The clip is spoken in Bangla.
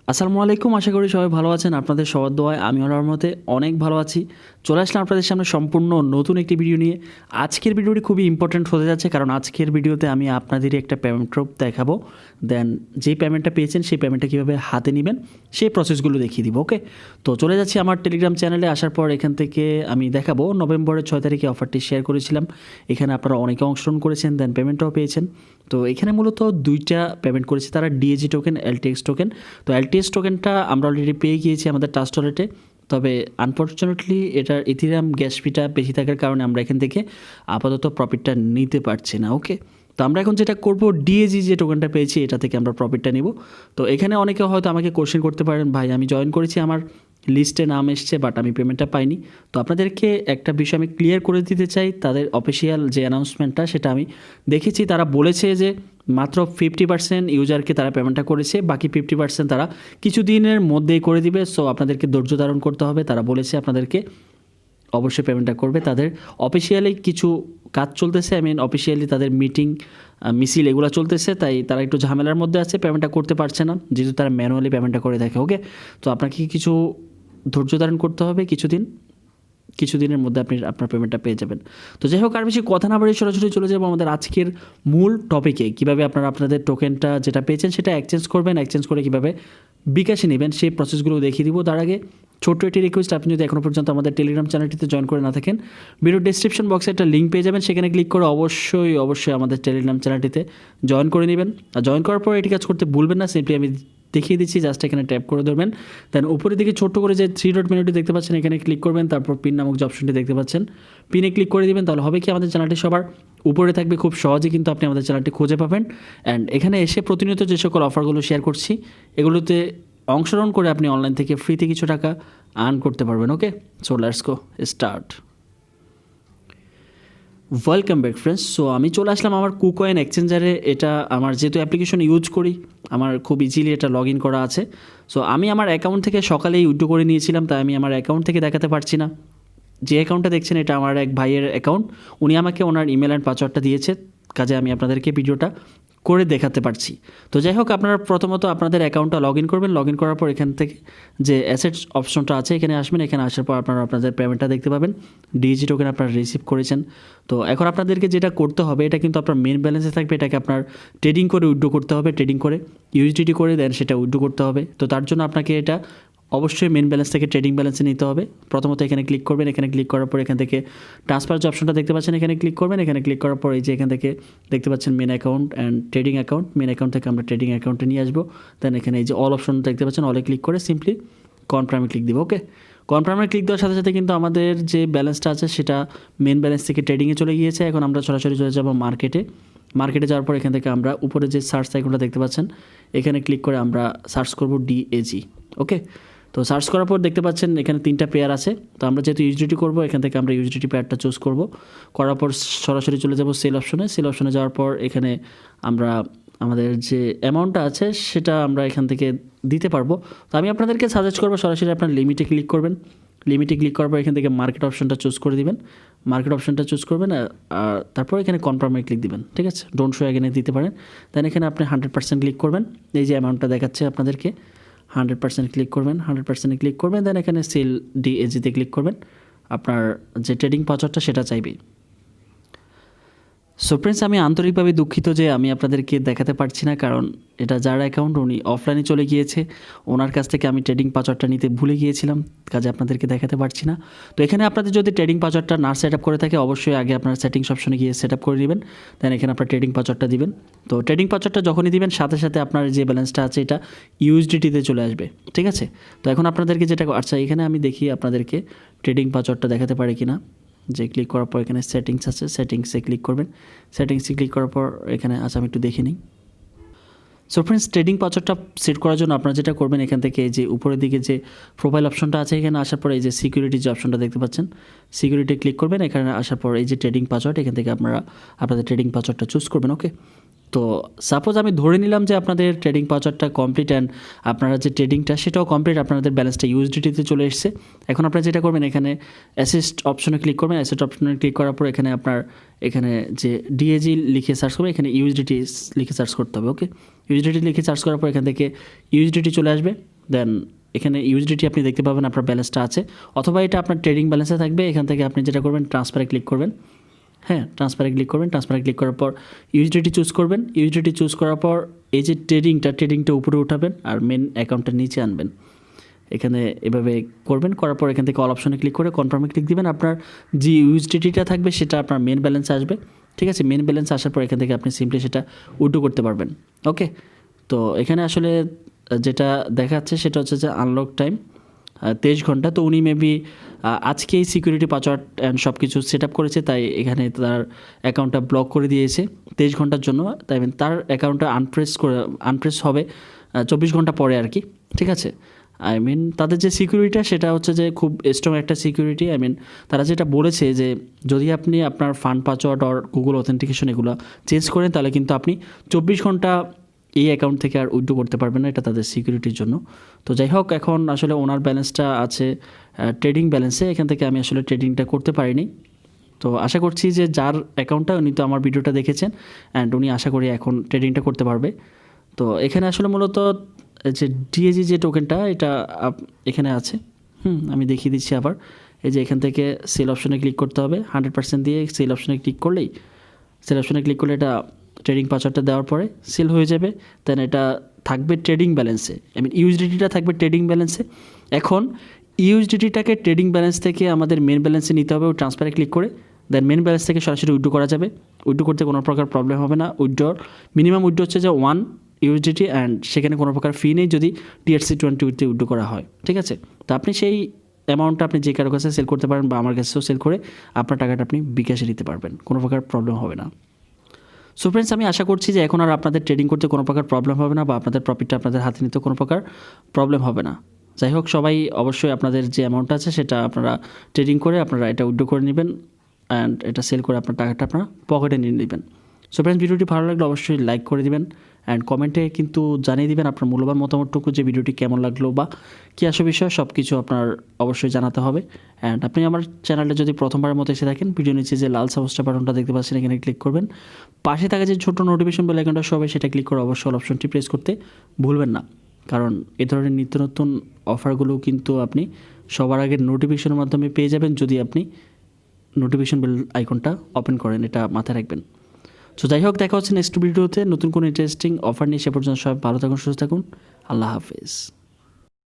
আসসালামু আলাইকুম। আশা করি সবাই ভালো আছেন। আপনাদের সবার দোয়ায় আমি আল্লাহর রহমতে অনেক ভালো আছি। চলে আসলাম আপনাদের সামনে সম্পূর্ণ নতুন একটি ভিডিও নিয়ে। আজকের ভিডিওটি খুবই ইম্পোর্টেন্ট হতে যাচ্ছে, কারণ আজকের ভিডিওতে আমি আপনাদেরই একটা পেমেন্ট প্রুফ দেখাবো। দেন যেই পেমেন্টটা পেয়েছেন সেই পেমেন্টটা কীভাবে হাতে নেবেন সেই প্রসেসগুলো দেখিয়ে দিব। ওকে, তো চলে যাচ্ছি আমার টেলিগ্রাম চ্যানেলে। আসার পর এখান থেকে আমি দেখাবো নভেম্বরের 6 তারিখে অফারটি শেয়ার করেছিলাম। এখানে আপনারা অনেকে অংশগ্রহণ করেছেন, দেন পেমেন্টটাও পেয়েছেন। তো এখানে মূলত দুইটা পেমেন্ট করেছে তারা, ডিএজি টোকেন, এলটিএক্স টোকেন। তো এলটিএক্স টোকেনটা আমরা অলরেডি পেয়ে গিয়েছি আমাদের ট্রাস্ট ওয়ালেটে। তবে আনফর্চুনেটলি এটার ইথিরিয়াম গ্যাস ফিটা বেশি থাকার কারণে আমরা এখান থেকে আপাতত প্রফিটটা নিতে পারছি না। ওকে, তো আমরা এখন যেটা করব, ডিএজি যে টোকেনটা পেয়েছি এটা থেকে আমরা প্রফিটটা নিব। তো এখানে অনেকে হয়তো আমাকে কোশ্চেন করতে পারেন, ভাই আমি জয়েন করেছি, আমার লিস্টে নাম এসছে, বাট আমি পেমেন্টটা পাইনি। তো আপনাদেরকে একটা বিষয় আমি ক্লিয়ার করে দিতে চাই, তাদের অফিসিয়াল যে অ্যানাউন্সমেন্টটা সেটা আমি দেখেছি। তারা বলেছে যে মাত্র 50% ইউজারকে তারা পেমেন্টটা করেছে, বাকি 50% তারা কিছু দিনের মধ্যেই করে দিবে। সো আপনাদেরকে ধৈর্য ধারণ করতে হবে। তারা বলেছে আপনাদেরকে অবশ্যই পেমেন্টটা করবে। তাদের অফিসিয়ালি কিছু কাজ চলতেছে, অফিসিয়ালি তাদের মিটিং মিছিল এগুলো চলতেছে, তাই তারা একটু ঝামেলার মধ্যে আছে, পেমেন্টটা করতে পারছে না, যেহেতু তারা ম্যানুয়ালি পেমেন্টটা করে দেখে। ওকে, তো আপনাকে কিছু ধৈর্য ধারণ করতে হবে কিছুদিনের মধ্যে আপনি আপনার পেমেন্টটা পেয়ে যাবেন। তো যাই হোক, আর বেশি কথা না বাড়িয়ে সরাসরি চলে যাবো আমাদের আজকের মূল টপিকে। কীভাবে আপনারা আপনাদের টোকেনটা যেটা পেয়েছেন সেটা এক্সচেঞ্জ করবেন, এক্সচেঞ্জ করে কীভাবে বিকাশে নেবেন সেই প্রসেসগুলো দেখিয়ে দিব। তার আগে ছোট্ট একটি রিকোয়েস্ট, আপনি যদি এখনও পর্যন্ত আমাদের টেলিগ্রাম চ্যানেলটিতে জয়েন করে না থাকেন, ভিডিও ডিসক্রিপশন বক্সে একটা লিঙ্ক পেয়ে যাবেন, সেখানে ক্লিক করে অবশ্যই আমাদের টেলিগ্রাম চ্যানেলটিতে জয়েন করে নেবেন। আর জয়েন করার পর এটি কাজ করতে ভুলবেন না, সিম্পলি আমি দেখিয়ে দিচ্ছি, জাস্ট এখানে ট্যাপ করে ধরবেন। দেন উপরের দিকে ছোট্ট করে যে 3 ডট মেনুটি দেখতে পাচ্ছেন এখানে ক্লিক করবেন, তারপর পিন নামক যে অপশনটি দেখতে পাচ্ছেন পিনে ক্লিক করে দিবেন। তাহলে হবে কি, আমাদের চ্যানেলটি সবার উপরে থাকবে, খুব সহজে কিন্তু আপনি আমাদের চ্যানেলটি খুঁজে পাবেন। অ্যান্ড এখানে এসে প্রতিনিয়ত যে সকল অফারগুলো শেয়ার করছি এগুলোতে অংশগ্রহণ করে আপনি অনলাইন থেকে ফ্রিতে কিছু টাকা আর্ন করতে পারবেন। Okay, so let's go start. Welcome back friends. So আমি চলে আসলাম আমার কুকয়েন এক্সচেঞ্জারে। এটা আমার যেহেতু অ্যাপ্লিকেশন ইউজ করি, আমার খুব ইজিলি এটা লগ ইন করা আছে। সো আমি আমার অ্যাকাউন্ট থেকে সকালেই উইথড্র করে নিয়েছিলাম, তাই আমি আমার অ্যাকাউন্ট থেকে দেখাতে পারছি না। যে অ্যাকাউন্টটা দেখছেন এটা আমার এক ভাইয়ের অ্যাকাউন্ট, উনি আমাকে ওনার ইমেল অ্যান্ড পাসওয়ার্ডটা দিয়েছে, কাজে আমি আপনাদেরকে ভিডিওটা করে দেখাতে পারছি। তো যাই হোক, আপনারা প্রথমত আপনাদের অ্যাকাউন্টটা লগ ইন করবেন। লগ ইন করার পর এখান থেকে যে অ্যাসেটস অপশনটা আছে এখানে আসবেন। এখানে আসার পর আপনারা আপনাদের পেমেন্টটা দেখতে পাবেন, ডিজি টোকেন আপনারা রিসিভ করেছেন। তো এখন আপনাদেরকে যেটা করতে হবে, এটা কিন্তু আপনার মেন ব্যালেন্সে থাকবে, এটাকে আপনার ট্রেডিং করে উইথড্র করতে হবে, ট্রেডিং করে ইউএসডিটি করে দেন সেটা উইথড্র করতে হবে। তো তার জন্য আপনাকে এটা অবশ্যই মেন ব্যালেন্স থেকে ট্রেডিং ব্যালেন্সে নিতে হবে। প্রথমত এখানে ক্লিক করবেন, এখানে ক্লিক করার পর এখান থেকে ট্রান্সফার যে অপশনটা দেখতে পাচ্ছেন এখানে ক্লিক করবেন। এখানে ক্লিক করার পর এই যে এখান থেকে দেখতে পাচ্ছেন main account and trading account, main account থেকে আমরা ট্রেডিং অ্যাকাউন্টে নিয়ে আসবো। দেন এখানে এই যে অল অপশন দেখতে পাচ্ছেন, অলে ক্লিক করে সিম্পলি কনফার্মে ক্লিক দিব। ওকে, কনফার্মে ক্লিক দেওয়ার সাথে সাথে কিন্তু আমাদের যে ব্যালেন্সটা আছে সেটা মেন ব্যালেন্স থেকে ট্রেডিংয়ে চলে গিয়েছে। এখন আমরা সরাসরি চলে যাব মার্কেটে যাওয়ার পর এখান থেকে আমরা উপরে যে সার্চ আইকনটা দেখতে পাচ্ছেন এখানে ক্লিক করে আমরা সার্চ করব ডিএজি। ওকে, তো সার্চ করার পর দেখতে পাচ্ছেন এখানে 3টা পেয়ার আছে। তো আমরা যেহেতু ইউএসডিটি করবো, এখান থেকে আমরা ইউএসডিটি পেয়ারটা চুজ করব। করার পর সরাসরি চলে যাব সেল অপশনে যাওয়ার পর এখানে আমরা আমাদের যে অ্যামাউন্টটা আছে সেটা আমরা এখান থেকে দিতে পারবো। তো আমি আপনাদেরকে সাজেস্ট করবো সরাসরি আপনার লিমিটে ক্লিক করবেন। লিমিটে ক্লিক করার পর এখান থেকে মার্কেট অপশনটা চুজ করে দিবেন। মার্কেট অপশনটা চুজ করবেন আর তারপর এখানে কনফার্মে ক্লিক দিবেন। ঠিক আছে, ডোন্ট শো এখানে দিতে পারেন। দেন এখানে আপনি 100% ক্লিক করবেন। এই যে অ্যামাউন্টটা দেখাচ্ছে আপনাদেরকে 100% ক্লিক করবেন, 100% ক্লিক করবেন। দেন এখানে সেল ডিএজিতে ক্লিক করবেন। আপনার যে ট্রেডিং পাসওয়ার্ডটা সেটা চাইবে। সো ফ্রেন্ডস, আমি আন্তরিকভাবে দুঃখিত যে আমি আপনাদেরকে দেখাতে পারছি না, কারণ এটা যার অ্যাকাউন্ট উনি অফলাইনে চলে গিয়েছে, ওনার কাছ থেকে আমি ট্রেডিং পাসওয়ার্ডটা নিতে ভুলে গিয়েছিলাম, কাজে আপনাদেরকে দেখাতে পারছি না। তো এখানে আপনাদের যদি ট্রেডিং পাসওয়ার্ডটা না সেট আপ করে থাকে অবশ্যই আগে আপনার সেটিংস অপশনে গিয়ে সেট আপ করে নেবেন। দেন এখানে আপনার ট্রেডিং পাসওয়ার্ডটা দিবেন। তো ট্রেডিং পাসওয়ার্ডটা যখনই দিবেন সাথে সাথে আপনার যে ব্যালেন্সটা আছে এটা ইউএসডিটিতে চলে আসবে। ঠিক আছে, তো এখন আপনাদেরকে যেটা আচ্ছা এখানে আমি দেখি আপনাদেরকে ট্রেডিং পাসওয়ার্ডটা দেখাতে পারে কিনা। যে ক্লিক করার পর এখানে সেটিংস আছে, সেটিংসে ক্লিক করবেন। সেটিংসে ক্লিক করার পর এখানে আচ্ছা আমি একটু দেখে নিই। সো ফ্রেন্ডস, ট্রেডিং পাসওয়ার্ডটা সেট করার জন্য আপনারা যেটা করবেন, এখান থেকে যে উপরের দিকে যে প্রোফাইল অপশনটা আছে এখানে আসার পর এই যে সিকিউরিটি যে অপশনটা দেখতে পাচ্ছেন সিকিউরিটি ক্লিক করবেন। এখানে আসার পর এই যে ট্রেডিং পাসওয়ার্ড, এখান থেকে আপনারা আপনাদের ট্রেডিং পাসওয়ার্ডটা চুজ করবেন। ওকে, তো সাপোজ আমি ধরে নিলাম যে আপনাদের ট্রেডিং পাসওয়ার্ডটা কমপ্লিট অ্যান্ড আপনারা যে ট্রেডিংটা সেটাও কমপ্লিট, আপনাদের ব্যালেন্সটা ইউএসডিটিতে চলে এসেছে। এখন আপনারা যেটা করবেন এখানে অ্যাসিস্ট অপশনে ক্লিক করবেন। অ্যাসিস্ট অপশনে ক্লিক করার পর এখানে আপনার এখানে যে ডিএজি লিখে সার্চ করবেন, এখানে ইউএসডিটি লিখে সার্চ করতে হবে। ওকে, ইউএসডিটি লিখে সার্চ করার পর এখান থেকে ইউএসডিটি চলে আসবে। দেন এখানে ইউএসডিটি আপনি দেখতে পাবেন আপনার ব্যালেন্সটা আছে, অথবা এটা আপনার ট্রেডিং ব্যালেন্সে থাকবে। এখান থেকে আপনি যেটা করবেন ট্রান্সফারে ক্লিক করবেন, হ্যাঁ ট্রান্সফারে ক্লিক করবেন। ট্রান্সফারে ক্লিক করার পর ইউএসডিটি চুজ করবেন। ইউএসডিটি চুজ করার পর এই যে ট্রেডিংটা উপরে উঠাবেন আর মেন অ্যাকাউন্টটা নিচে আনবেন। এখানে এভাবে করবেন, করার পর এখান থেকে অল অপশনে ক্লিক করে কনফার্মে ক্লিক দিবেন। আপনার যে ইউএসডিটিটা থাকবে সেটা আপনার মেন ব্যালেন্সে আসবে, ঠিক আছে। মেন ব্যালেন্স আসার পর এখান থেকে আপনি সিম্পলি সেটা উইথড্র করতে পারবেন। ওকে, তো এখানে আসলে যেটা দেখাচ্ছে সেটা হচ্ছে যে আনলক টাইম 23 ঘন্টা। তো উনি মেবি আজকেই সিকিউরিটি পাসওয়ার্ড অ্যান্ড সব কিছু সেট আপ করেছে, তাই এখানে তার অ্যাকাউন্টটা ব্লক করে দিয়েছে 23 ঘন্টার জন্য। তাই তার অ্যাকাউন্টটা আনপ্রেস হবে 24 ঘন্টা পরে আর কি, ঠিক আছে। আই মিন তাদের যে সিকিউরিটিটা সেটা হচ্ছে যে খুব স্ট্রং একটা সিকিউরিটি। আই মিন তারা যেটা বলেছে যে যদি আপনি আপনার ফান্ড পাসওয়ার্ড আর গুগল অথেন্টিকেশন এগুলো চেঞ্জ করেন তাহলে কিন্তু আপনি 24 ঘন্টা এই অ্যাকাউন্ট থেকে আর উইথড্র করতে পারবেন না, এটা তাদের সিকিউরিটির জন্য। তো যাই হোক, এখন আসলে ওনার ব্যালেন্সটা আছে ট্রেডিং ব্যালেন্সে, এখান থেকে আমি আসলে ট্রেডিংটা করতে পারিনি। তো আশা করছি যে যার অ্যাকাউন্টটা উনি তো আমার ভিডিওটা দেখেছেন অ্যান্ড উনি আশা করি এখন ট্রেডিংটা করতে পারবে। তো এখানে আসলে মূলত যে ডিএজি যে টোকেনটা এটা এখানে আছে, আমি দেখিয়ে দিচ্ছি আবার। এই যে এখান থেকে সেল অপশনে ক্লিক করতে হবে, 100% দিয়ে সেল অপশনে ক্লিক করলে এটা ট্রেডিং পাসওয়ার্ডটা দেওয়ার পরে সেল হয়ে যাবে। দেন এটা থাকবে ট্রেডিং ব্যালেন্সে, আই মিন ইউএসডিটিটা থাকবে ট্রেডিং ব্যালেন্সে। এখন ইউএসডিটিটাকে ট্রেডিং ব্যালেন্স থেকে আমাদের মেন ব্যালেন্সে নিতে হবে, ওই ট্রান্সফারে ক্লিক করে দেন মেন ব্যালেন্স থেকে সরাসরি উইথড্র করা যাবে। উইথড্র করতে কোনো প্রকার প্রবলেম হবে না। মিনিমাম উইথড্র হচ্ছে যে 1 ইউএসডিটি অ্যান্ড সেখানে কোনো প্রকার ফি নেই যদি TRC20 উইথড্র করা হয়, ঠিক আছে। তো আপনি সেই অ্যামাউন্টটা আপনি যে কারো কাছে সেল করতে পারেন বা আমার কাছেও সেল করে আপনার টাকাটা আপনি বিকাশে নিতে পারবেন, কোনো প্রকার প্রবলেম হবে না। সো ফ্রেন্ডস, আমি আশা করছি যে এখন আর আপনাদের ট্রেডিং করতে কোনো প্রকার প্রবলেম হবে না বা আপনাদের প্রফিটটা আপনাদের হাতে নিতে কোনো প্রকার প্রবলেম হবে না। যাই হোক, সবাই অবশ্যই আপনাদের যে অ্যামাউন্টটা আছে সেটা আপনারা ট্রেডিং করে আপনারা এটা উইথড্র করে নেবেন অ্যান্ড এটা সেল করে আপনার টাকাটা আপনারা পকেটে নিয়ে নেবেন। সো ফ্রেন্ডস, ভিডিওটি ভালো লাগলে অবশ্যই লাইক করে দিবেন অ্যান্ড কমেন্টে কিন্তু জানিয়ে দিবেন আপনার মূল্যবান মতামতটুকু, যে ভিডিওটি কেমন লাগলো বা কী আসে বিষয় সব কিছু আপনার অবশ্যই জানাতে হবে। অ্যান্ড আপনি আমার চ্যানেলে যদি প্রথমবারের মতো এসে থাকেন, ভিডিও নিচে যে লাল সাবস্ক্রাইব বাটনটা দেখতে পাচ্ছেন এখানে ক্লিক করবেন। পাশে থাকা যে ছোটো নোটিফিকেশন বেল আইকনটা সবাই সেটা ক্লিক করে অবশ্যই অল অপশনটি প্রেস করতে ভুলবেন না, কারণ এ ধরনের নিত্য নতুন অফারগুলো কিন্তু আপনি সবার আগে নোটিফিকেশনের মাধ্যমে পেয়ে যাবেন যদি আপনি নোটিফিকেশন বেল আইকনটা ওপেন করেন, এটা মাথায় রাখবেন। সো যাই হোক, দেখা হচ্ছে নেক্সট ভিডিওতে নতুন কোনো ইন্টারেস্টিং অফার নিয়ে। সে পর্যন্ত সবাই ভালো থাকুন, সুস্থ থাকুন। আল্লাহ হাফেজ।